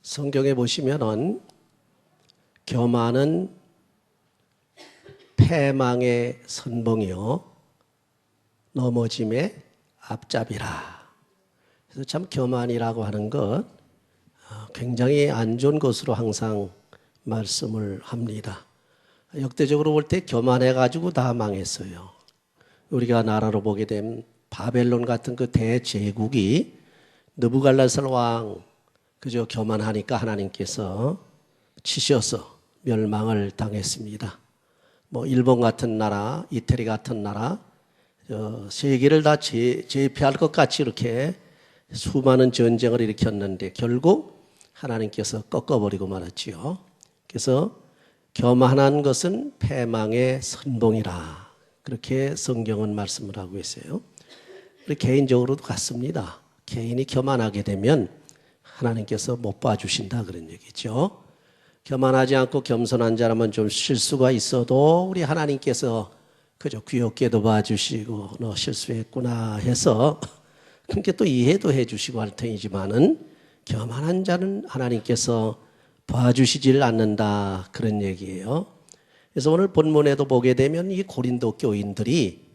성경에 보시면은 교만은 패망의 선봉이요 넘어짐의 앞잡이라. 그래서 참 교만이라고 하는 것 굉장히 안 좋은 것으로 항상 말씀을 합니다. 역대적으로 볼 때 교만해가지고 다 망했어요. 우리가 나라로 보게 되면 바벨론 같은 그 대제국이 느부갈네살 왕 그저 교만하니까 하나님께서 치셔서 멸망을 당했습니다. 뭐 일본 같은 나라, 이태리 같은 나라, 세계를 다 제패할 것 같이 이렇게 수많은 전쟁을 일으켰는데 결국 하나님께서 꺾어버리고 말았지요. 그래서 교만한 것은 패망의 선봉이라 그렇게 성경은 말씀을 하고 있어요. 우리 개인적으로도 같습니다. 개인이 교만하게 되면 하나님께서 못 봐주신다 그런 얘기죠. 교만하지 않고 겸손한 자라면 좀 실수가 있어도 우리 하나님께서 그저 귀엽게도 봐주시고 너 실수했구나 해서 그렇게 또 이해도 해주시고 할 터이지만은 교만한 자는 하나님께서 봐주시질 않는다 그런 얘기예요. 그래서 오늘 본문에도 보게 되면 이 고린도 교인들이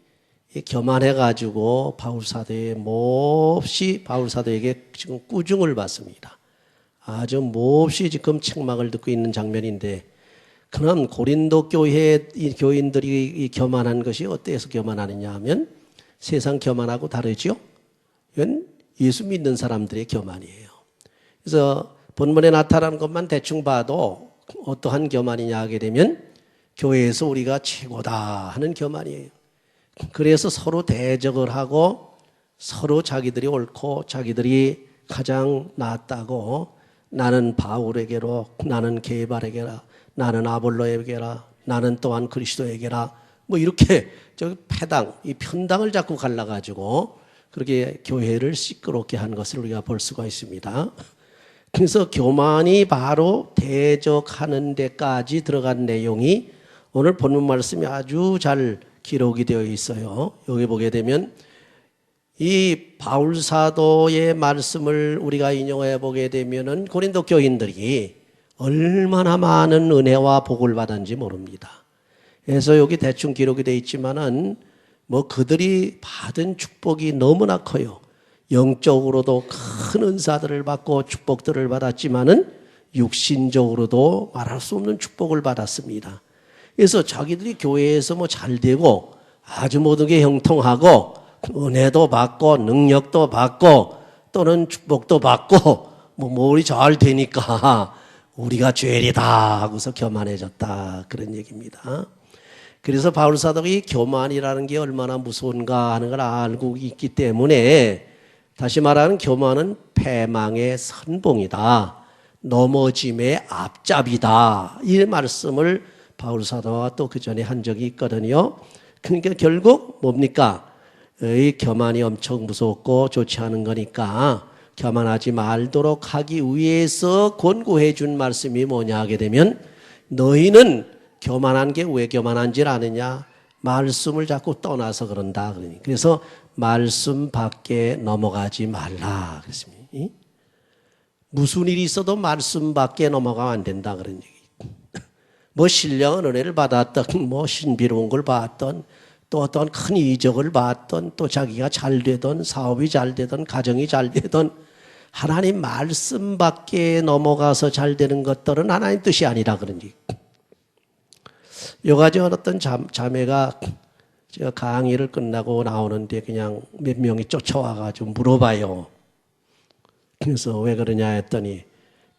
교만해가지고 바울사도에 몹시 바울사도에게 지금 꾸중을 받습니다. 아주 몹시 지금 책망을 듣고 있는 장면인데, 그럼 고린도 교회 이 교인들이 교만한 것이 어때서 교만하느냐 하면 세상 교만하고 다르죠. 이건 예수 믿는 사람들의 교만이에요. 그래서 본문에 나타나는 것만 대충 봐도 어떠한 교만이냐 하게 되면 교회에서 우리가 최고다 하는 교만이에요. 그래서 서로 대적을 하고 서로 자기들이 옳고 자기들이 가장 낫다고 나는 바울에게로, 나는 게바에게라, 나는 아볼로에게라, 나는 또한 그리스도에게라 뭐 이렇게 저 패당, 이 편당을 자꾸 갈라가지고 그렇게 교회를 시끄럽게 한 것을 우리가 볼 수가 있습니다. 그래서 교만이 바로 대적하는 데까지 들어간 내용이 오늘 본문 말씀이 아주 잘 기록이 되어 있어요. 여기 보게 되면 이 바울 사도의 말씀을 우리가 인용해 보게 되면은 고린도 교인들이 얼마나 많은 은혜와 복을 받았는지 모릅니다. 그래서 여기 대충 기록이 되어 있지만은 뭐 그들이 받은 축복이 너무나 커요. 영적으로도 큰 은사들을 받고 축복들을 받았지만은 육신적으로도 말할 수 없는 축복을 받았습니다. 그래서 자기들이 교회에서 뭐 잘 되고 아주 모든 게 형통하고 은혜도 받고 능력도 받고 또는 축복도 받고 뭐 뭘이 잘 되니까 우리가 죄리다 하고서 교만해졌다 그런 얘기입니다. 그래서 바울 사도가 이 교만이라는 게 얼마나 무서운가 하는 걸 알고 있기 때문에 다시 말하는 교만은 패망의 선봉이다, 넘어짐의 앞잡이다 이 말씀을 바울 사도가 또 그 전에 한 적이 있거든요. 그러니까 결국 뭡니까? 이 교만이 엄청 무섭고 좋지 않은 거니까 교만하지 말도록 하기 위해서 권고해 준 말씀이 뭐냐 하게 되면 너희는 교만한 게 왜 교만한 줄 아느냐? 말씀을 자꾸 떠나서 그런다. 그래서 말씀 밖에 넘어가지 말라 그랬습니다. 무슨 일이 있어도 말씀 밖에 넘어가면 안 된다 그런 얘기. 뭐 신령한 은혜를 받았던, 뭐 신비로운 걸 봤던, 또 어떤 큰 이적을 봤던, 또 자기가 잘 되던, 사업이 잘 되던, 가정이 잘 되던, 하나님 말씀 밖에 넘어가서 잘 되는 것들은 하나님 뜻이 아니라 그런 얘기. 요가지 어떤 자매가 제가 강의를 끝나고 나오는데 그냥 몇 명이 쫓아와가지고 물어봐요. 그래서 왜 그러냐 했더니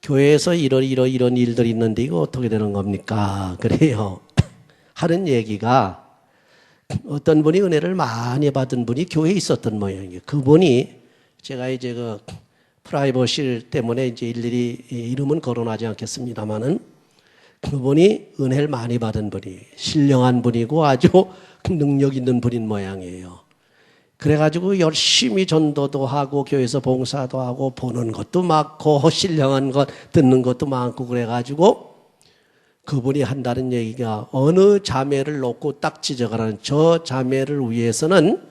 교회에서 이런 일들이 있는데 이거 어떻게 되는 겁니까? 그래요. 하는 얘기가 어떤 분이 은혜를 많이 받은 분이 교회에 있었던 모양이에요. 그분이 제가 이제 그 프라이버시 때문에 이제 일일이 이름은 거론하지 않겠습니다만은 그분이 은혜를 많이 받은 분이 신령한 분이고 아주 능력 있는 분인 모양이에요. 그래가지고 열심히 전도도 하고 교회에서 봉사도 하고 보는 것도 많고 신령한 것 듣는 것도 많고 그래가지고 그분이 한다는 얘기가 어느 자매를 놓고 딱 지적하라는 저 자매를 위해서는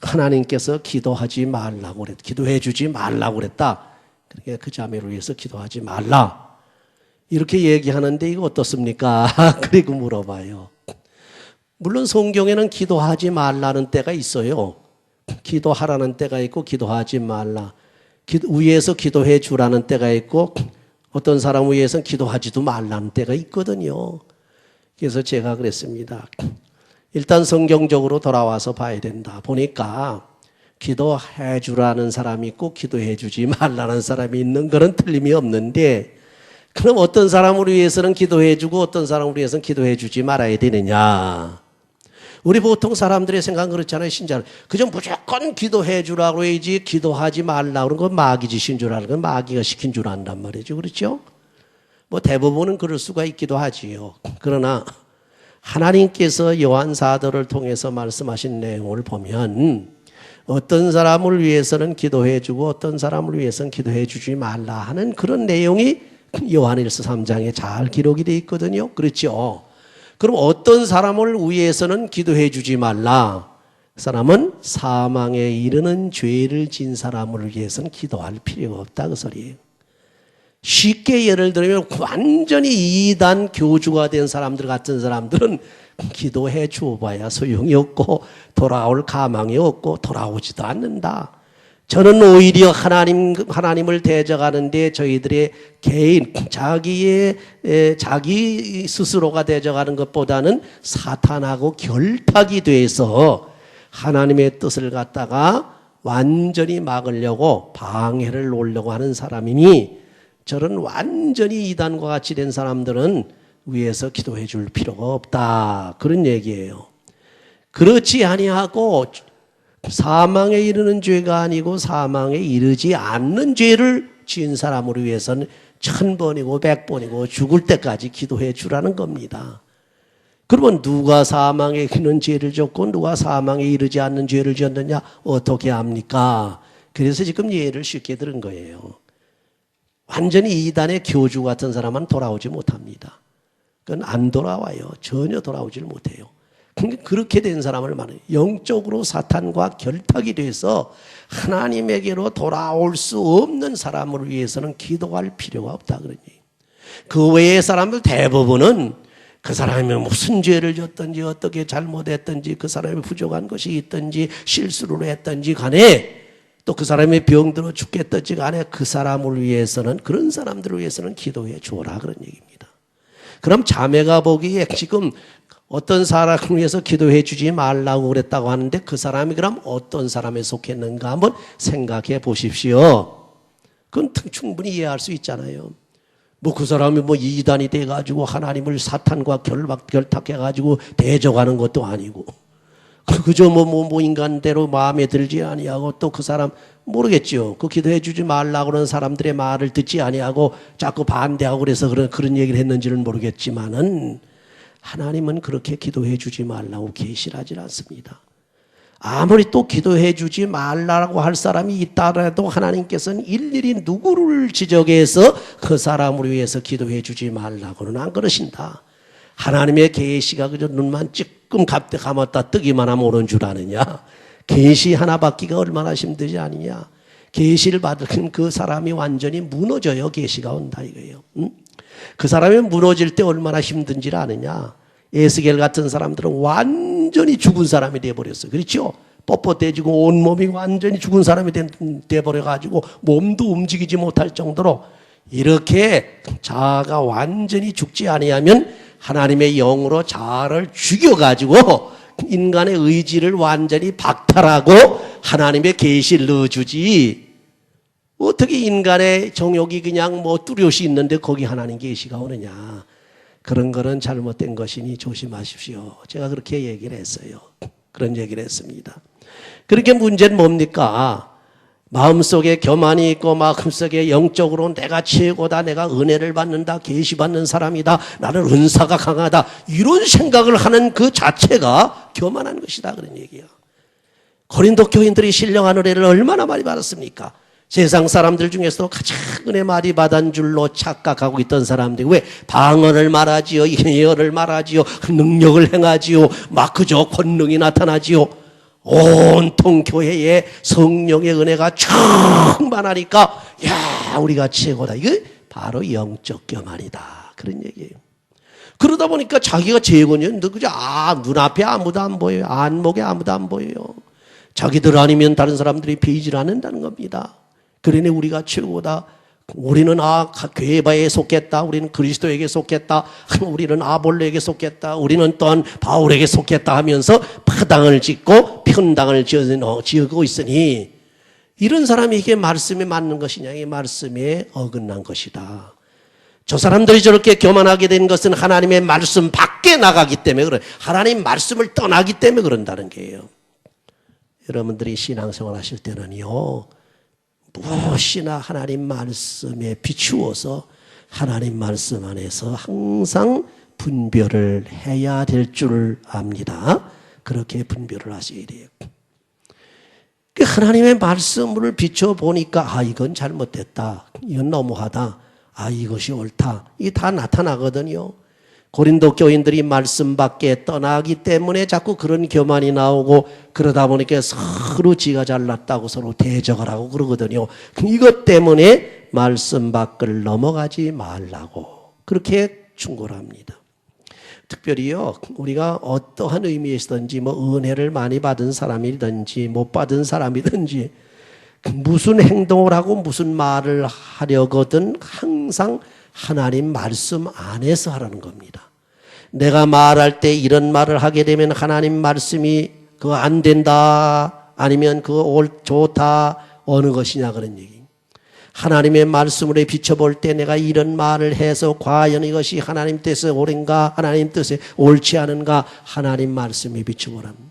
하나님께서 기도하지 말라고 그랬다. 기도해 주지 말라고 그랬다. 그러니까 그 자매를 위해서 기도하지 말라. 이렇게 얘기하는데 이거 어떻습니까? 그리고 물어봐요. 물론 성경에는 기도하지 말라는 때가 있어요. 기도하라는 때가 있고 기도하지 말라. 위에서 기도해 주라는 때가 있고 어떤 사람 위해서는 기도하지도 말라는 때가 있거든요. 그래서 제가 그랬습니다. 일단 성경적으로 돌아와서 봐야 된다. 보니까 기도해 주라는 사람이 있고 기도해 주지 말라는 사람이 있는 거는 틀림이 없는데 그럼 어떤 사람을 위해서는 기도해 주고 어떤 사람을 위해서는 기도해 주지 말아야 되느냐. 우리 보통 사람들의 생각은 그렇잖아요. 신자는 그저 무조건 기도해 주라고 해야지 기도하지 말라고 그런 건 마귀 짓인 줄 알고 마귀가 시킨 줄 안단 말이죠. 그렇죠? 뭐 대부분은 그럴 수가 있기도 하지요. 그러나 하나님께서 요한 사도를 통해서 말씀하신 내용을 보면 어떤 사람을 위해서는 기도해 주고 어떤 사람을 위해서는 기도해 주지 말라 하는 그런 내용이 요한일서 3장에 잘 기록이 되어 있거든요. 그렇죠? 그럼 어떤 사람을 위해서는 기도해 주지 말라. 그 사람은 사망에 이르는 죄를 진 사람을 위해서는 기도할 필요가 없다 그 소리예요. 쉽게 예를 들면 완전히 이단 교주가 된 사람들 같은 사람들은 기도해 주어봐야 소용이 없고 돌아올 가망이 없고 돌아오지도 않는다. 저는 오히려 하나님을 대적하는데 저희들의 개인, 자기 스스로가 대적하는 것보다는 사탄하고 결탁이 돼서 하나님의 뜻을 갖다가 완전히 막으려고 방해를 놓으려고 하는 사람이니 저는 완전히 이단과 같이 된 사람들은 위에서 기도해 줄 필요가 없다. 그런 얘기예요. 그렇지 아니하고 사망에 이르는 죄가 아니고 사망에 이르지 않는 죄를 지은 사람을 위해서는 1000번이고 100번이고 죽을 때까지 기도해 주라는 겁니다. 그러면 누가 사망에 이르는 죄를 졌고 누가 사망에 이르지 않는 죄를 지었느냐 어떻게 합니까? 그래서 지금 예를 쉽게 들은 거예요. 완전히 이단의 교주 같은 사람은 돌아오지 못합니다. 그건 안 돌아와요. 전혀 돌아오질 못해요. 그렇게 된 사람을 말해요. 영적으로 사탄과 결탁이 돼서 하나님에게로 돌아올 수 없는 사람을 위해서는 기도할 필요가 없다 그러니. 그 외의 사람들 대부분은 그 사람이 무슨 죄를 졌든지 어떻게 잘못했든지 그 사람이 부족한 것이 있든지 실수를 했든지 간에 또 그 사람이 병들어 죽겠든지 간에 그 사람을 위해서는 그런 사람들을 위해서는 기도해 주어라 그런 얘기입니다. 그럼 자매가 보기에 지금 어떤 사람을 위해서 기도해 주지 말라고 그랬다고 하는데 그 사람이 그럼 어떤 사람에 속했는가 한번 생각해 보십시오. 그건 충분히 이해할 수 있잖아요. 뭐 그 사람이 뭐 이단이 돼가지고 하나님을 사탄과 결탁해가지고 대적하는 것도 아니고 그저 뭐 인간대로 마음에 들지 아니하고 또 그 사람 모르겠죠. 그 기도해 주지 말라고 그러는 사람들의 말을 듣지 아니하고 자꾸 반대하고 그래서 그런 얘기를 했는지는 모르겠지만은 하나님은 그렇게 기도해 주지 말라고 계시하지 않습니다. 아무리 또 기도해 주지 말라고 할 사람이 있다라도 하나님께서는 일일이 누구를 지적해서 그 사람을 위해서 기도해 주지 말라고는 안 그러신다. 하나님의 계시가 그저 눈만 찔끔 감았다 뜨기만 하면 오는 줄 아느냐. 계시 하나 받기가 얼마나 힘들지 않느냐. 계시를 받은 그 사람이 완전히 무너져요. 계시가 온다 이거예요. 응? 그 사람이 무너질 때 얼마나 힘든지를 아느냐. 에스겔 같은 사람들은 완전히 죽은 사람이 돼버렸어요. 그렇죠? 뻣뻣해지고 온몸이 완전히 죽은 사람이 돼버려가지고 몸도 움직이지 못할 정도로 이렇게 자아가 완전히 죽지 아니하면 하나님의 영으로 자아를 죽여가지고 인간의 의지를 완전히 박탈하고 하나님의 계시를 넣어주지. 어떻게 인간의 정욕이 그냥 뭐 뚜렷이 있는데 거기 하나님 계시가 오느냐. 그런 거는 잘못된 것이니 조심하십시오. 제가 그렇게 얘기를 했어요. 그런 얘기를 했습니다. 그렇게 문제는 뭡니까? 마음속에 교만이 있고 마음속에 영적으로 내가 최고다, 내가 은혜를 받는다, 계시받는 사람이다, 나는 은사가 강하다 이런 생각을 하는 그 자체가 교만한 것이다 그런 얘기야. 고린도 교인들이 신령한 은혜를 얼마나 많이 받았습니까? 세상 사람들 중에서도 가장 은혜 많이 받은 줄로 착각하고 있던 사람들이 왜 방언을 말하지요, 예언을 말하지요, 능력을 행하지요, 막 그저 권능이 나타나지요. 온통 교회에 성령의 은혜가 충만하니까 야, 우리가 최고다. 이게 바로 영적 교만이다. 그런 얘기예요. 그러다 보니까 자기가 최고는 그죠? 눈앞에 아무도 안 보여요. 안목에 아무도 안 보여요. 자기들 아니면 다른 사람들이 베이질 않는다는 겁니다. 그러니 우리가 최고다. 우리는 교회바에 속했다. 우리는 그리스도에게 속했다. 우리는 아볼로에게 속했다. 우리는 또한 바울에게 속했다 하면서 파당을 짓고 편당을 지어고 있으니 이런 사람이 이게 말씀에 맞는 것이냐, 이 말씀에 어긋난 것이다. 저 사람들이 저렇게 교만하게 된 것은 하나님의 말씀 밖에 나가기 때문에 그래. 하나님 말씀을 떠나기 때문에 그런다는 거예요. 여러분들이 신앙생활 하실 때는요, 무엇이나 하나님 말씀에 비추어서 하나님 말씀 안에서 항상 분별을 해야 될 줄 압니다. 그렇게 분별을 하셔야 돼요. 하나님의 말씀을 비춰보니까 이건 잘못됐다. 이건 너무하다. 이것이 옳다. 이게 다 나타나거든요. 고린도 교인들이 말씀 밖에 떠나기 때문에 자꾸 그런 교만이 나오고 그러다 보니까 서로 지가 잘났다고 서로 대적을 하고 그러거든요. 이것 때문에 말씀 밖을 넘어가지 말라고 그렇게 충고를 합니다. 특별히요, 우리가 어떠한 의미에서든지 은혜를 많이 받은 사람이든지 못 받은 사람이든지 무슨 행동을 하고 무슨 말을 하려거든 항상 하나님 말씀 안에서 하라는 겁니다. 내가 말할 때 이런 말을 하게 되면 하나님 말씀이 그거 안 된다 아니면 그거 좋다 어느 것이냐 그런 얘기. 하나님의 말씀으로 비춰볼 때 내가 이런 말을 해서 과연 이것이 하나님 뜻에 옳은가 하나님 뜻에 옳지 않은가 하나님 말씀에 비춰보랍니다.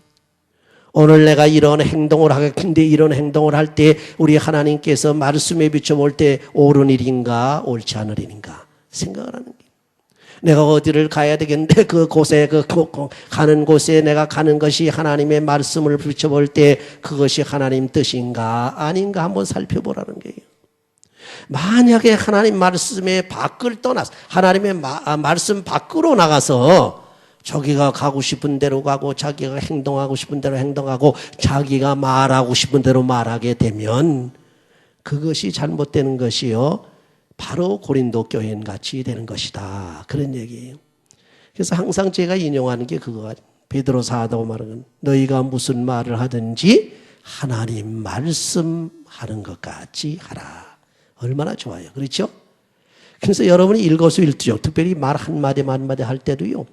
오늘 내가 이런 행동을 하겠는데 이런 행동을 할 때 우리 하나님께서 말씀에 비춰볼 때 옳은 일인가 옳지 않은 일인가 생각을 하는 거예요. 내가 어디를 가야 되겠는데 그곳에 가는 곳에 내가 가는 것이 하나님의 말씀을 비춰볼 때 그것이 하나님 뜻인가 아닌가 한번 살펴보라는 거예요. 만약에 하나님 말씀의 밖을 떠나서 하나님의 말씀 밖으로 나가서 자기가 가고 싶은 대로 가고 자기가 행동하고 싶은 대로 행동하고 자기가 말하고 싶은 대로 말하게 되면 그것이 잘못되는 것이요. 바로 고린도 교인 같이 되는 것이다. 그런 얘기예요. 그래서 항상 제가 인용하는 게 그거가 베드로 사도 말은 너희가 무슨 말을 하든지 하나님 말씀하는 것 같이 하라. 얼마나 좋아요. 그렇죠? 그래서 여러분이 일거수일투족 특별히 말 한마디 한마디 할 때도요.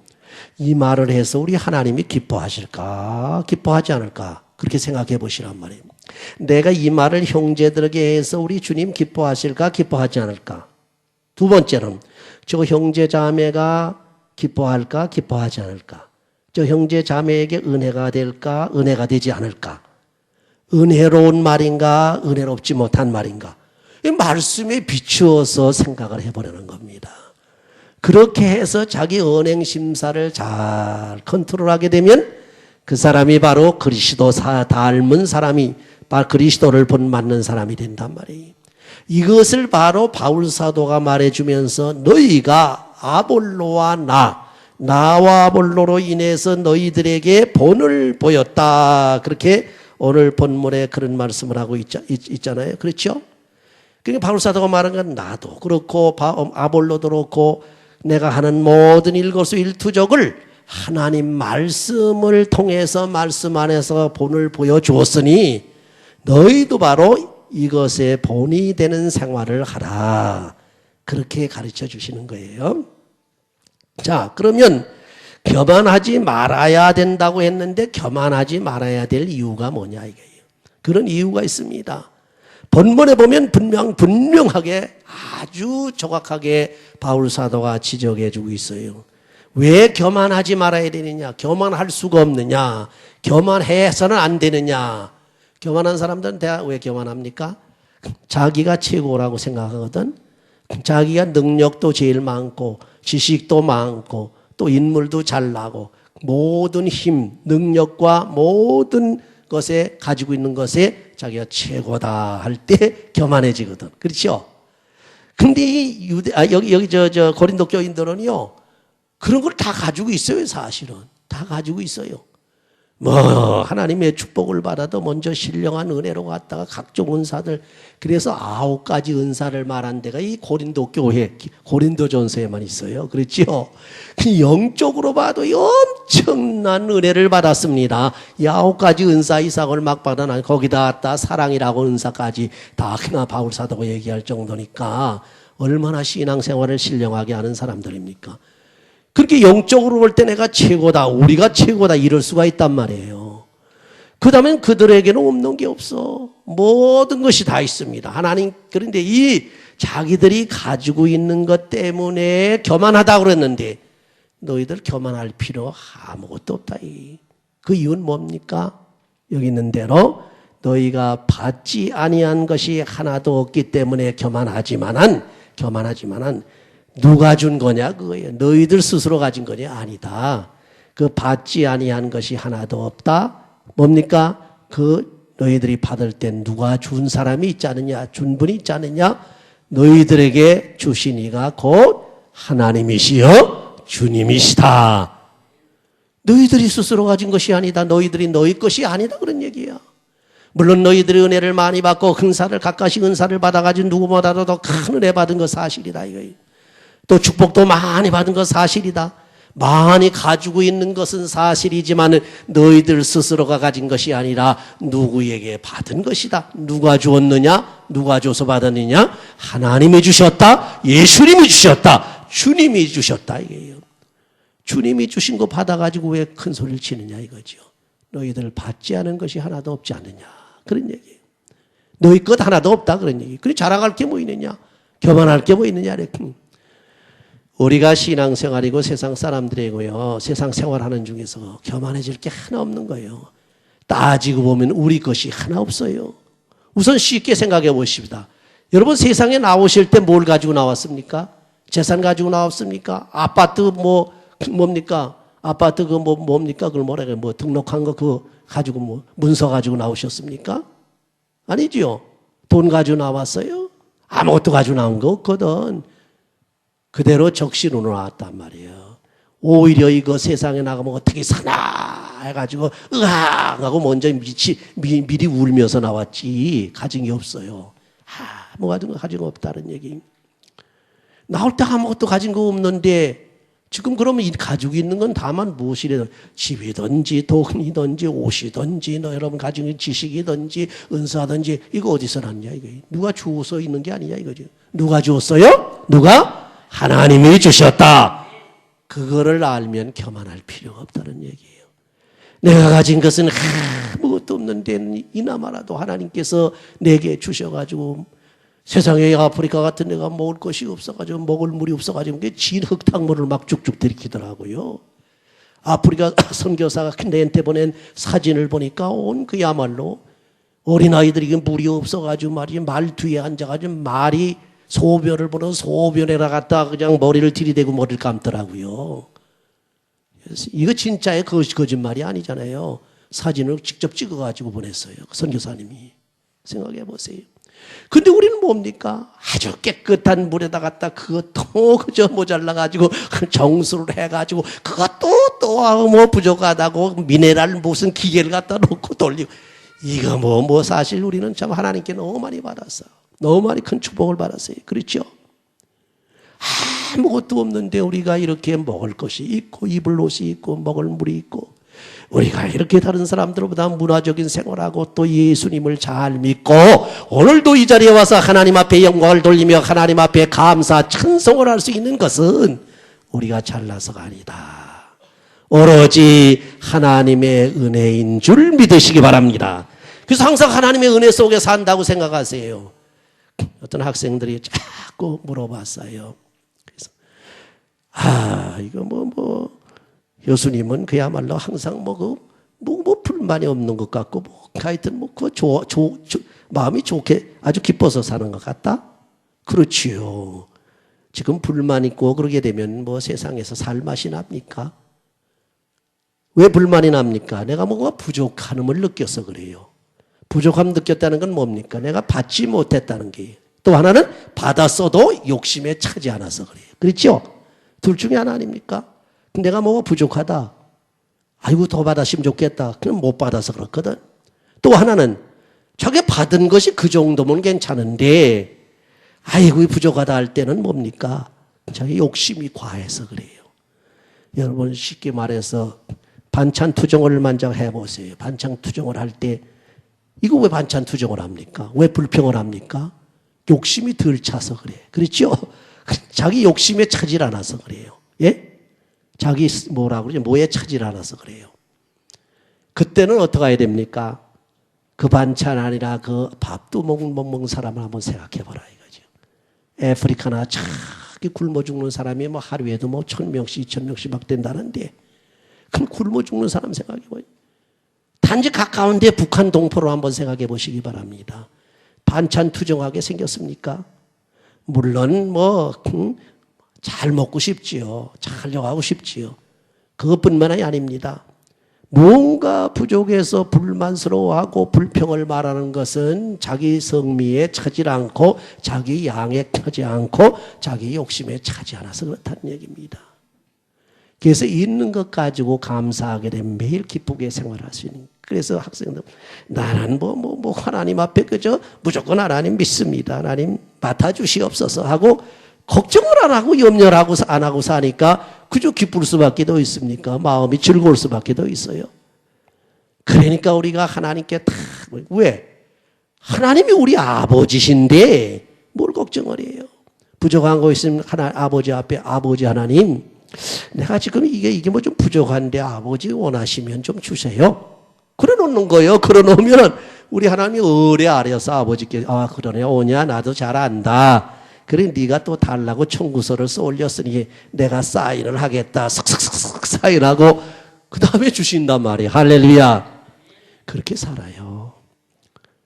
이 말을 해서 우리 하나님이 기뻐하실까? 기뻐하지 않을까? 그렇게 생각해 보시란 말이에요. 내가 이 말을 형제들에게 해서 우리 주님 기뻐하실까? 기뻐하지 않을까? 두 번째는 저 형제 자매가 기뻐할까? 기뻐하지 않을까? 저 형제 자매에게 은혜가 될까? 은혜가 되지 않을까? 은혜로운 말인가? 은혜롭지 못한 말인가? 이 말씀에 비추어서 생각을 해보려는 겁니다. 그렇게 해서 자기 언행 심사를 잘 컨트롤하게 되면 그 사람이 바로 그리스도 닮은 사람이 바로 그리스도를 본받는 사람이 된단 말이에요. 이것을 바로 바울 사도가 말해주면서 너희가 아볼로와 나와 아볼로로 인해서 너희들에게 본을 보였다. 그렇게 오늘 본문에 그런 말씀을 하고 있잖아요. 그렇죠? 그러니까 바울 사도가 말한 건 나도 그렇고 아볼로도 그렇고 내가 하는 모든 일거수일투족을 하나님 말씀을 통해서 말씀 안에서 본을 보여주었으니 너희도 바로 이것의 본이 되는 생활을 하라. 그렇게 가르쳐 주시는 거예요. 자, 그러면 교만하지 말아야 된다고 했는데 교만하지 말아야 될 이유가 뭐냐 이거예요. 그런 이유가 있습니다. 본문에 보면 분명하게 아주 정확하게 바울 사도가 지적해 주고 있어요. 왜 교만하지 말아야 되느냐? 교만할 수가 없느냐? 교만해서는 안 되느냐? 교만한 사람들은 왜 교만합니까? 자기가 최고라고 생각하거든. 자기가 능력도 제일 많고 지식도 많고 또 인물도 잘나고 모든 힘, 능력과 모든 것에 가지고 있는 것에 자기가 최고다 할 때 교만해지거든. 그렇죠? 근데 이 여기 고린도 교인들은요, 그런 걸 다 가지고 있어요, 사실은. 다 가지고 있어요. 하나님의 축복을 받아도 먼저 신령한 은혜로 갔다가 각종 은사들, 그래서 9가지 은사를 말한 데가 이 고린도 교회, 고린도전서에만 있어요. 그렇죠? 영적으로 봐도 엄청난 은혜를 받았습니다. 이 9가지 은사 이상을 막 받아나 거기다 다 사랑이라고 은사까지 다 그나 바울 사도가 얘기할 정도니까 얼마나 신앙생활을 신령하게 하는 사람들입니까? 그렇게 영적으로 볼 때 내가 최고다, 우리가 최고다 이럴 수가 있단 말이에요. 그 다음엔 그들에게는 없는 게 없어. 모든 것이 다 있습니다. 하나님, 그런데 이 자기들이 가지고 있는 것 때문에 교만하다고 그랬는데 너희들 교만할 필요 아무것도 없다. 그 이유는 뭡니까? 여기 있는 대로 너희가 받지 아니한 것이 하나도 없기 때문에 교만하지만은 누가 준 거냐 그거예요. 너희들 스스로 가진 거냐? 아니다. 그 받지 아니한 것이 하나도 없다. 뭡니까? 그 너희들이 받을 땐 누가 준 사람이 있지 않느냐? 준 분이 있지 않느냐? 너희들에게 주신 이가 곧 하나님이시여 주님이시다. 너희들이 스스로 가진 것이 아니다. 너희들이 너희 것이 아니다. 그런 얘기야. 물론 너희들이 은혜를 많이 받고 은사를 각각씩 은사를 받아가지고 누구보다도 더 큰 은혜 받은 거 사실이다 이거예요. 또 축복도 많이 받은 건 사실이다. 많이 가지고 있는 것은 사실이지만 너희들 스스로가 가진 것이 아니라 누구에게 받은 것이다. 누가 주었느냐? 누가 줘서 받았느냐? 하나님이 주셨다. 예수님이 주셨다. 주님이 주셨다 이게요. 주님이 주신 거 받아가지고 왜 큰 소리를 치느냐 이거죠. 너희들 받지 않은 것이 하나도 없지 않느냐 그런 얘기예요. 너희 것 하나도 없다 그런 얘기. 그래 자랑할 게 뭐 있느냐? 교만할 게 뭐 있느냐? 우리가 신앙생활이고 세상 사람들이고요. 세상 생활하는 중에서 교만해질 게 하나 없는 거예요. 따지고 보면 우리 것이 하나 없어요. 우선 쉽게 생각해 보십시다. 여러분 세상에 나오실 때 뭘 가지고 나왔습니까? 재산 가지고 나왔습니까? 아파트 뭡니까? 아파트 뭡니까? 그걸 뭐라 그래? 등록한 거 그거 가지고 문서 가지고 나오셨습니까? 아니지요. 돈 가지고 나왔어요? 아무것도 가지고 나온 거 없거든. 그대로 적신으로 나왔단 말이에요. 오히려 이거 세상에 나가면 어떻게 사나 해가지고 으악 하고 먼저 미리 울면서 나왔지 가진 게 없어요. 뭐 가진 거 없다는 얘기. 나올 때 아무것도 가진 거 없는데 지금 그러면 가지고 있는 건 다만 무엇이래도 집이든지 돈이든지 옷이든지 여러분 가지고 있는 지식이든지 은사든지 이거 어디서 났냐 이거. 누가 주어서 있는 게 아니냐 이거죠. 누가 주었어요? 누가? 하나님이 주셨다. 그거를 알면 교만할 필요가 없다는 얘기예요. 내가 가진 것은 아무것도 없는데 이나마라도 하나님께서 내게 주셔가지고 세상에 아프리카 같은 데가 먹을 것이 없어가지고 먹을 물이 없어가지고 진 흙탕물을 막 쭉쭉 들이키더라고요. 아프리카 선교사가 내한테 보낸 사진을 보니까 그야말로 어린아이들이 물이 없어가지고 말 뒤에 앉아가지고 말이 소변을 보는 소변에다 갖다 그냥 머리를 들이대고 머리를 감더라고요. 이거 진짜의 거짓말이 아니잖아요. 사진을 직접 찍어가지고 보냈어요. 선교사님이. 생각해 보세요. 근데 우리는 뭡니까? 아주 깨끗한 물에다 갖다 그것도 그저 모자라가지고 정수를 해가지고 그것도 부족하다고 미네랄 무슨 기계를 갖다 놓고 돌리고 이거 사실 우리는 참 하나님께 너무 많이 받았어. 너무 많이 큰 축복을 받았어요. 그렇죠? 아무것도 없는데 우리가 이렇게 먹을 것이 있고 입을 옷이 있고 먹을 물이 있고 우리가 이렇게 다른 사람들보다 문화적인 생활하고 또 예수님을 잘 믿고 오늘도 이 자리에 와서 하나님 앞에 영광을 돌리며 하나님 앞에 감사 찬송을 할 수 있는 것은 우리가 잘나서가 아니다. 오로지 하나님의 은혜인 줄 믿으시기 바랍니다. 그래서 항상 하나님의 은혜 속에 산다고 생각하세요. 어떤 학생들이 자꾸 물어봤어요. 그래서 이거 교수님은 그야말로 항상 불만이 없는 것 같고 하여튼 마음이 좋게 아주 기뻐서 사는 것 같다. 그렇지요. 지금 불만 있고 그러게 되면 세상에서 살 맛이 납니까? 왜 불만이 납니까? 내가 뭐가 부족함을 느껴서 그래요. 부족함 느꼈다는 건 뭡니까? 내가 받지 못했다는 게. 또 하나는 받았어도 욕심에 차지 않아서 그래요. 그렇죠? 둘 중에 하나 아닙니까? 내가 뭐가 부족하다. 아이고 더 받았으면 좋겠다. 그럼 못 받아서 그렇거든. 또 하나는 자기 받은 것이 그 정도면 괜찮은데 아이고 부족하다 할 때는 뭡니까? 자기 욕심이 과해서 그래요. 여러분 쉽게 말해서 반찬 투정을 먼저 해보세요. 반찬 투정을 할 때 이거 왜 반찬 투정을 합니까? 왜 불평을 합니까? 욕심이 덜 차서 그래. 그렇죠? 자기 욕심에 차질 않아서 그래요. 예? 자기 뭐라고 그러죠? 뭐에 차질 않아서 그래요. 그때는 어떻게 해야 됩니까? 그 반찬 아니라 그 밥도 못 먹는 사람을 한번 생각해 보라 이거죠. 아프리카나 자기 굶어 죽는 사람이 뭐 하루에도 뭐 1,000명씩 2,000명씩 막 된다는데 그럼 굶어 죽는 사람 생각해 보요. 단지 가까운데 북한 동포로 한번 생각해 보시기 바랍니다. 반찬 투정하게 생겼습니까? 물론 잘 먹고 싶지요. 잘 여가고 싶지요. 그것뿐만이 아닙니다. 뭔가 부족해서 불만스러워하고 불평을 말하는 것은 자기 성미에 차지 않고 자기 양에 차지 않고 자기 욕심에 차지 않아서 그렇다는 얘기입니다. 그래서 있는 것 가지고 감사하게 되면 매일 기쁘게 생활할 수 있는. 그래서 학생들 나는 하나님 앞에 그저 무조건 하나님 믿습니다. 하나님 맡아주시옵소서 하고 걱정을 안 하고 염려를 하고 안 하고 사니까 그저 기쁠 수밖에 더 있습니까? 마음이 즐거울 수밖에 더 있어요. 그러니까 우리가 하나님께 다 왜? 하나님이 우리 아버지신데 뭘 걱정을 해요? 부족한 거 있으면 아버지 앞에 아버지 하나님 내가 지금 이게 뭐 좀 부족한데 아버지 원하시면 좀 주세요. 그래 놓는 거예요. 그래 놓으면 우리 하나님이 의뢰 아래서 아버지께 그러네 오냐 나도 잘 안다. 그래 네가 또 달라고 청구서를 써 올렸으니 내가 사인을 하겠다. 슥슥슥 사인하고 그 다음에 주신단 말이에요. 할렐루야. 그렇게 살아요.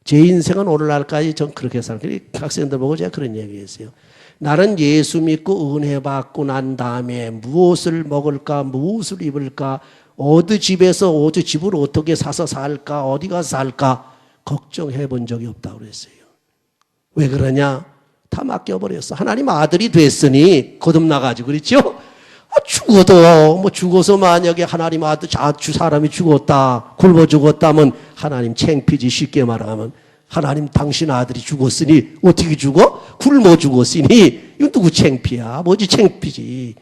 제 인생은 오늘날까지 전 그렇게 살아요. 학생들 보고 제가 그런 얘기했어요. 나는 예수 믿고 은혜 받고 난 다음에 무엇을 먹을까 무엇을 입을까 어디 집을 어떻게 사서 살까 어디 가서 살까 걱정해 본 적이 없다고 그랬어요. 왜 그러냐? 다 맡겨버렸어. 하나님 아들이 됐으니 거듭나가지고 그렇죠? 죽어서 만약에 하나님 아들 사람이 죽었다 굶어 죽었다면 하나님 창피지. 쉽게 말하면 하나님 당신 아들이 죽었으니 어떻게 죽어? 굶어 죽었으니 이건 누구 창피야? 아버지 창피지.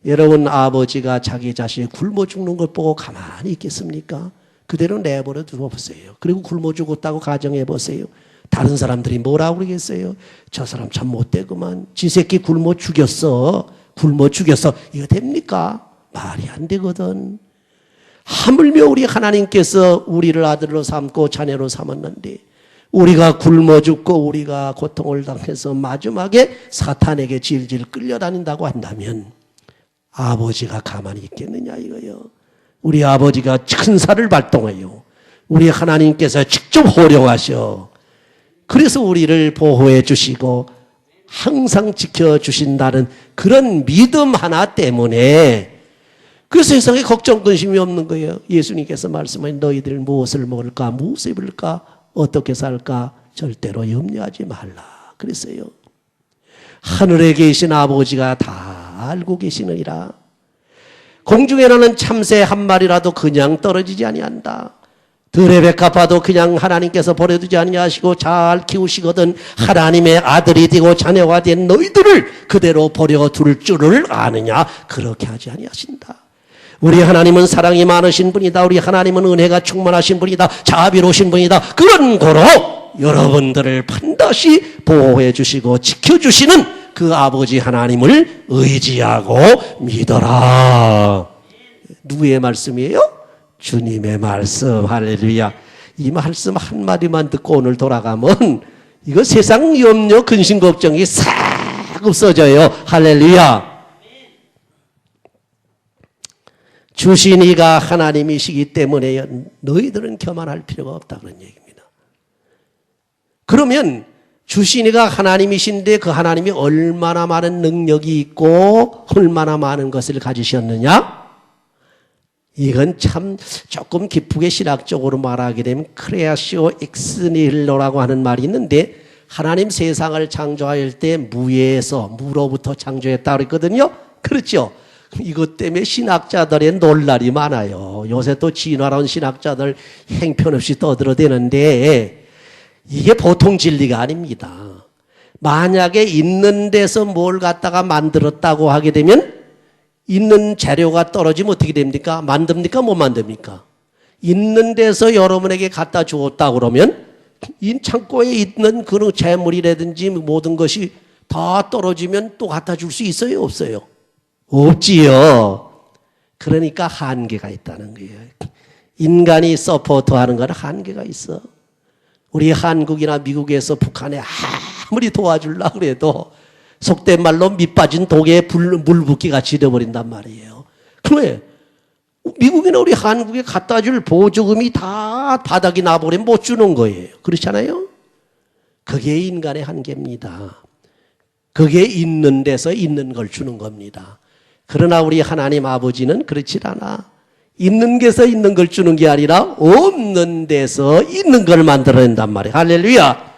여러분 아버지가 자기 자신이 굶어 죽는 걸 보고 가만히 있겠습니까? 그대로 내버려 두어보세요. 그리고 굶어 죽었다고 가정해 보세요. 다른 사람들이 뭐라고 그러겠어요? 저 사람 참 못되구만. 지 새끼 굶어 죽였어. 이거 됩니까? 말이 안 되거든. 하물며 우리 하나님께서 우리를 아들로 삼고 자녀로 삼았는데 우리가 굶어 죽고 우리가 고통을 당해서 마지막에 사탄에게 질질 끌려다닌다고 한다면 아버지가 가만히 있겠느냐 이거요. 우리 아버지가 천사를 발동해요. 우리 하나님께서 직접 호령하셔. 그래서 우리를 보호해 주시고 항상 지켜주신다는 그런 믿음 하나 때문에 그 세상에 걱정 근심이 없는 거예요. 예수님께서 말씀하신 너희들 무엇을 먹을까 무엇을 입을까 어떻게 살까 절대로 염려하지 말라 그랬어요. 하늘에 계신 아버지가 다 알고 계시느니라. 공중에 나는 참새 한 마리라도 그냥 떨어지지 아니한다. 들의 백합화도 그냥 하나님께서 버려두지 아니하시고 잘 키우시거든. 하나님의 아들이 되고 자녀가 된 너희들을 그대로 버려둘 줄을 아느냐? 그렇게 하지 아니하신다. 우리 하나님은 사랑이 많으신 분이다. 우리 하나님은 은혜가 충만하신 분이다. 자비로우신 분이다. 그런 거로 여러분들을 반드시 보호해 주시고 지켜주시는 그 아버지 하나님을 의지하고 믿어라. 누구의 말씀이에요? 주님의 말씀. 할렐루야. 이 말씀 한마디만 듣고 오늘 돌아가면 이거 세상 염려 근심 걱정이 싹 없어져요. 할렐루야. 주신 이가 하나님이시기 때문에 너희들은 교만할 필요가 없다 그런 얘기입니다. 그러면 주신 이가 하나님이신데 그 하나님이 얼마나 많은 능력이 있고 얼마나 많은 것을 가지셨느냐? 이건 참 조금 기쁘게 신학적으로 말하게 되면 크레아시오 엑스닐로라고 하는 말이 있는데 하나님 세상을 창조할 때 무에서 무로부터 창조했다고 그랬거든요. 그렇죠? 이것 때문에 신학자들의 논란이 많아요. 요새 또 진화론 신학자들 행편없이 떠들어대는데 이게 보통 진리가 아닙니다. 만약에 있는 데서 뭘 갖다가 만들었다고 하게 되면 있는 재료가 떨어지면 어떻게 됩니까? 만듭니까? 못 만듭니까? 있는 데서 여러분에게 갖다 주었다 그러면 이 창고에 있는 그런 재물이라든지 모든 것이 다 떨어지면 또 갖다 줄 수 있어요? 없어요? 없지요. 그러니까 한계가 있다는 거예요. 인간이 서포트하는 건 한계가 있어. 우리 한국이나 미국에서 북한에 아무리 도와주려고 그래도 속된 말로 밑 빠진 독에 물 붓기 같이 되어버린단 말이에요. 그래. 미국이나 우리 한국에 갖다 줄 보조금이 다 바닥이 나버리면 못 주는 거예요. 그렇잖아요? 그게 인간의 한계입니다. 그게 있는 데서 있는 걸 주는 겁니다. 그러나 우리 하나님 아버지는 그렇지 않아. 있는 데서 있는 걸 주는 게 아니라 없는 데서 있는 걸 만들어낸단 말이에요. 할렐루야.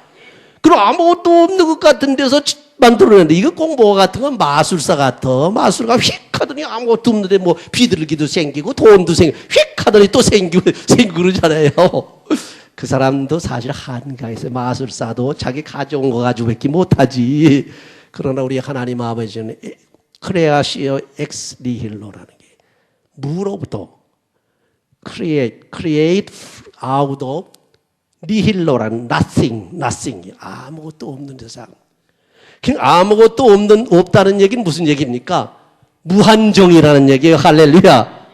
그럼 아무것도 없는 것 같은 데서 만들어내는데 이거 꼭 뭐 같은 건 마술사 같아. 마술가 휙 하더니 아무것도 없는데 뭐 비둘기도 생기고 돈도 생기고 휙 하더니 또 생기고 그러잖아요. 그 사람도 사실 한계가 있어요. 마술사도 자기 가져온 거 가지고 밖에 못하지. 그러나 우리 하나님 아버지는 크레아시오 엑스 니힐로라는 게 무로부터 create out of 니힐로라는 nothing 아무것도 없는 세상. 아무것도 없다는 얘기는 무슨 얘기입니까? 무한정이라는 얘기예요. 할렐루야.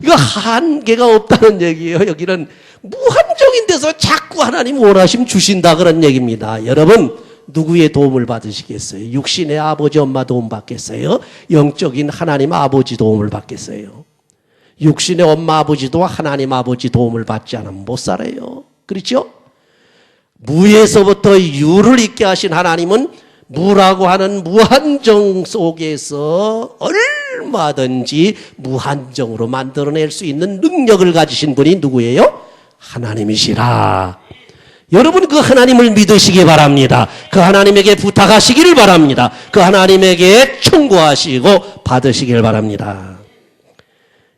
이거 한계가 없다는 얘기예요. 여기는 무한정인 데서 자꾸 하나님 원하시면 주신다 그런 얘기입니다. 여러분 누구의 도움을 받으시겠어요? 육신의 아버지 엄마 도움 받겠어요? 영적인 하나님 아버지 도움을 받겠어요? 육신의 엄마 아버지도 하나님 아버지 도움을 받지 않으면 못 살아요. 그렇죠? 무에서부터 유를 있게 하신 하나님은 무라고 하는 무한정 속에서 얼마든지 무한정으로 만들어낼 수 있는 능력을 가지신 분이 누구예요? 하나님이시라. 여러분 그 하나님을 믿으시기 바랍니다. 그 하나님에게 부탁하시기를 바랍니다. 그 하나님에게 청구하시고 받으시길 바랍니다.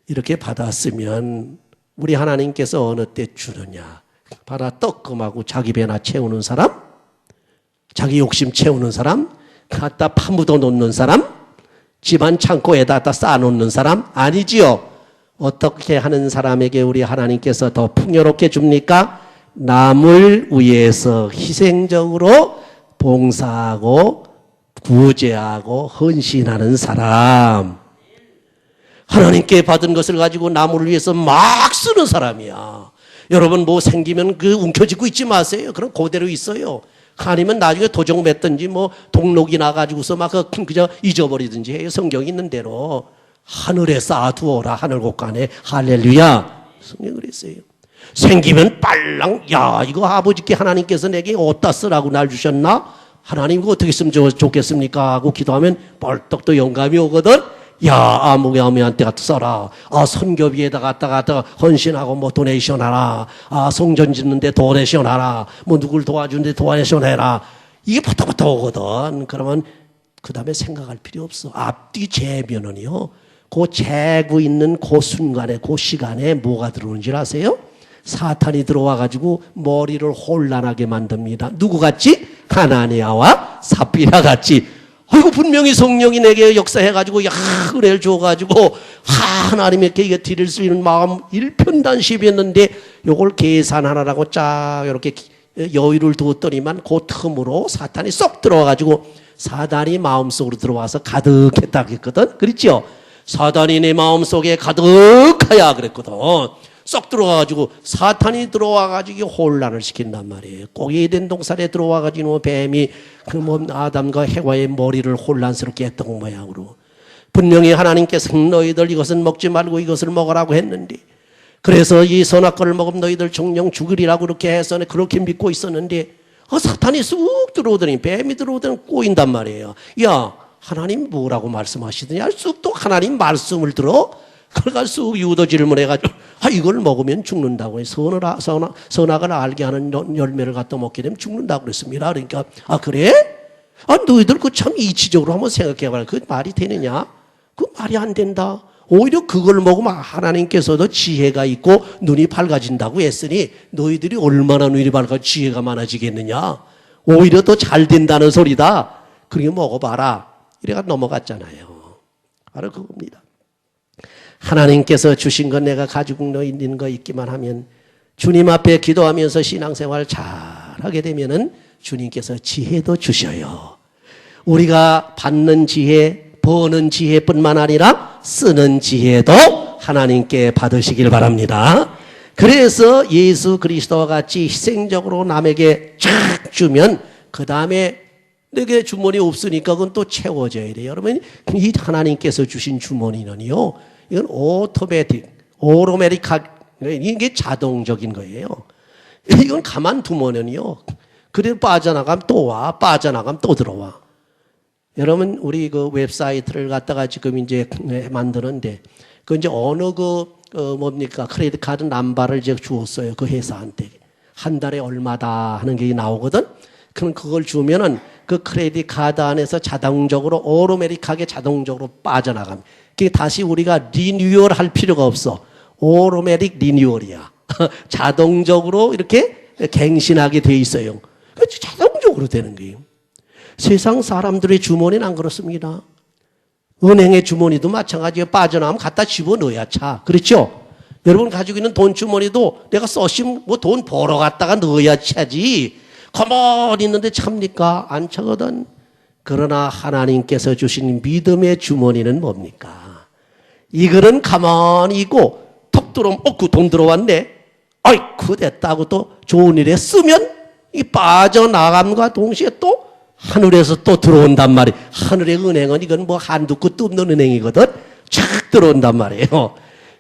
이렇게 받았으면 우리 하나님께서 어느 때 주느냐? 받아 떡금하고 자기 배나 채우는 사람? 자기 욕심 채우는 사람? 갖다 파묻어 놓는 사람? 집안 창고에다 쌓아놓는 사람? 아니지요. 어떻게 하는 사람에게 우리 하나님께서 더 풍요롭게 줍니까? 남을 위해서 희생적으로 봉사하고 구제하고 헌신하는 사람. 하나님께 받은 것을 가지고 남을 위해서 막 쓰는 사람이야. 여러분 뭐 생기면 그 움켜쥐고 있지 마세요. 그럼 그대로 있어요. 아니면 나중에 도적 맺든지 뭐 동록이 나가지고서 막 그저 잊어버리든지 해요. 성경이 있는 대로 하늘에 쌓아두어라. 하늘 곳간에. 할렐루야. 성경이 그랬어요. 생기면 빨랑 야 이거 아버지께 하나님께서 내게 어디다 쓰라고 날 주셨나? 하나님 이거 어떻게 쓰면 좋겠습니까? 하고 기도하면 벌떡 또 영감이 오거든. 야 아무개한테 갖다 써라. 선교비에다 갖다가 헌신하고 뭐 도네이션 하라. 성전 짓는데 도네이션 하라. 뭐 누굴 도와주는데 도네이션 해라. 이게 버터버터 오거든. 그러면 그 다음에 생각할 필요 없어. 앞뒤 재면은요. 그 재고 있는 그 순간에 그 시간에 뭐가 들어오는지 아세요? 사탄이 들어와가지고 머리를 혼란하게 만듭니다. 누구같이? 하나니아와 삽비라 같이. 아이고 분명히 성령이 내게 역사해가지고 은혜를 줘가지고 하나님께 이게 드릴 수 있는 마음 일편단심이었는데 요걸 계산하라고 쫙 이렇게 여유를 두었더니만 그 틈으로 사탄이 쏙 들어와가지고 사단이 마음속으로 들어와서 가득했다 했거든. 그렇죠? 사단이 내 마음속에 가득하야 그랬거든. 쏙 들어와가지고 사탄이 들어와가지고 혼란을 시킨단 말이에요. 꼭 에덴 동산에 들어와가지고 뱀이 그 아담과 해와의 머리를 혼란스럽게 했던 모양으로 분명히 하나님께서 너희들 이것은 먹지 말고 이것을 먹으라고 했는데 그래서 이 선악과를 먹으면 너희들 정령 죽으리라고 그렇게 해서 그렇게 믿고 있었는데 사탄이 쑥 들어오더니 뱀이 들어오더니 꼬인단 말이에요. 야 하나님 뭐라고 말씀하시더니 쑥 또 하나님 말씀을 들어 그러니까 쑥 유도 질문해가지고 이걸 먹으면 죽는다고 선악을 알게 하는 열매를 갖다 먹게 되면 죽는다고 그랬습니다. 그러니까 그래? 너희들 그 참 이치적으로 한번 생각해봐라. 그 말이 되느냐? 그 말이 안 된다. 오히려 그걸 먹으면 하나님께서도 지혜가 있고 눈이 밝아진다고 했으니 너희들이 얼마나 눈이 밝아 지혜가 많아지겠느냐. 오히려 더 잘 된다는 소리다. 그러게 먹어봐라. 이래가 넘어갔잖아요. 바로 그겁니다. 하나님께서 주신 건 내가 가지고 있는 거 있기만 하면 주님 앞에 기도하면서 신앙생활 잘하게 되면은 주님께서 지혜도 주셔요. 우리가 받는 지혜, 버는 지혜뿐만 아니라 쓰는 지혜도 하나님께 받으시길 바랍니다. 그래서 예수 그리스도와 같이 희생적으로 남에게 쫙 주면 그 다음에 내게 주머니 없으니까 그건 또 채워져야 돼요. 여러분, 이 하나님께서 주신 주머니는요, 이건 오토매틱, 이게 자동적인 거예요. 이건 가만두면은요, 그래 빠져나가면 또 와, 빠져나가면 또 들어와. 여러분, 우리 그 웹사이트를 갖다가 지금 이제 만드는데, 그 이제 어느 크레디트 카드 남바를 제가 주었어요. 그 회사한테. 한 달에 얼마다 하는 게 나오거든? 그럼 그걸 주면은 그 크레디트 카드 안에서 자동적으로, 오토매틱하게 자동적으로 빠져나갑니다. 그게 다시 우리가 리뉴얼 할 필요가 없어. 오토매틱 리뉴얼이야. 자동적으로 이렇게 갱신하게 돼 있어요. 자동적으로 되는 거예요. 세상 사람들의 주머니는 안 그렇습니다. 은행의 주머니도 마찬가지예요. 빠져나가면 갖다 집어넣어야 차. 그렇죠? 여러분 가지고 있는 돈 주머니도 내가 써심 돈 벌어 갔다가 넣어야 차지. 가만히 있는데 찹니까? 안 차거든. 그러나 하나님께서 주신 믿음의 주머니는 뭡니까? 이거는 가만히 있고 톡 들어오면 그 돈 들어왔네. 아이쿠 됐다고 또 좋은 일에 쓰면 이 빠져나감과 동시에 또 하늘에서 또 들어온단 말이에요. 하늘의 은행은 이건 뭐 한두 끝도 없는 은행이거든. 착 들어온단 말이에요.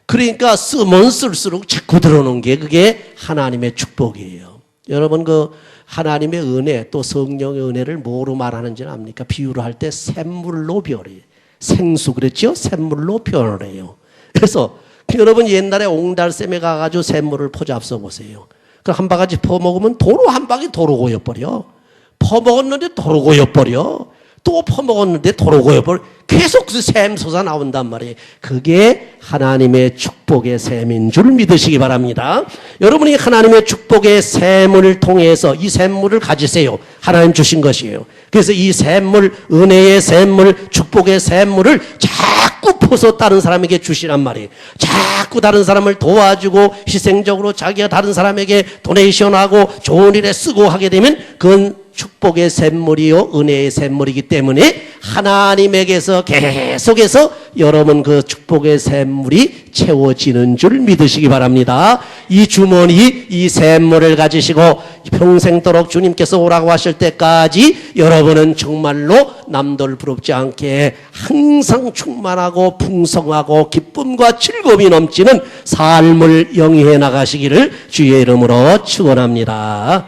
그러니까 쓰면 쓸수록 자꾸 들어오는 게 그게 하나님의 축복이에요. 여러분 그 하나님의 은혜 또 성령의 은혜를 뭐로 말하는지는 압니까? 비유를 할 때 샘물로 표현해요. 생수 그랬죠? 샘물로 표현을 해요. 그래서 여러분 옛날에 옹달샘에 가가지고 샘물을 퍼잡숴 보세요. 그 한 바가지 퍼먹으면 도로 한 방에 도로 고여버려. 퍼먹었는데 도로 고여버려. 또 퍼먹었는데 도로 고여버려. 계속 그 샘 솟아 나온단 말이에요. 그게 하나님의 축복의 샘인 줄 믿으시기 바랍니다. 여러분이 하나님의 축복의 샘을 통해서 이 샘물을 가지세요. 하나님 주신 것이에요. 그래서 이 샘물, 은혜의 샘물, 축복의 샘물을 자꾸 퍼서 다른 사람에게 주시란 말이에요. 자꾸 다른 사람을 도와주고 희생적으로 자기가 다른 사람에게 도네이션하고 좋은 일에 쓰고 하게 되면 그건 축복의 샘물이요 은혜의 샘물이기 때문에 하나님에게서 계속해서 여러분 그 축복의 샘물이 채워지는 줄 믿으시기 바랍니다. 이 주머니 이 샘물을 가지시고 평생도록 주님께서 오라고 하실 때까지 여러분은 정말로 남들 부럽지 않게 항상 충만하고 풍성하고 기쁨과 즐거움이 넘치는 삶을 영위해 나가시기를 주의 이름으로 축원합니다.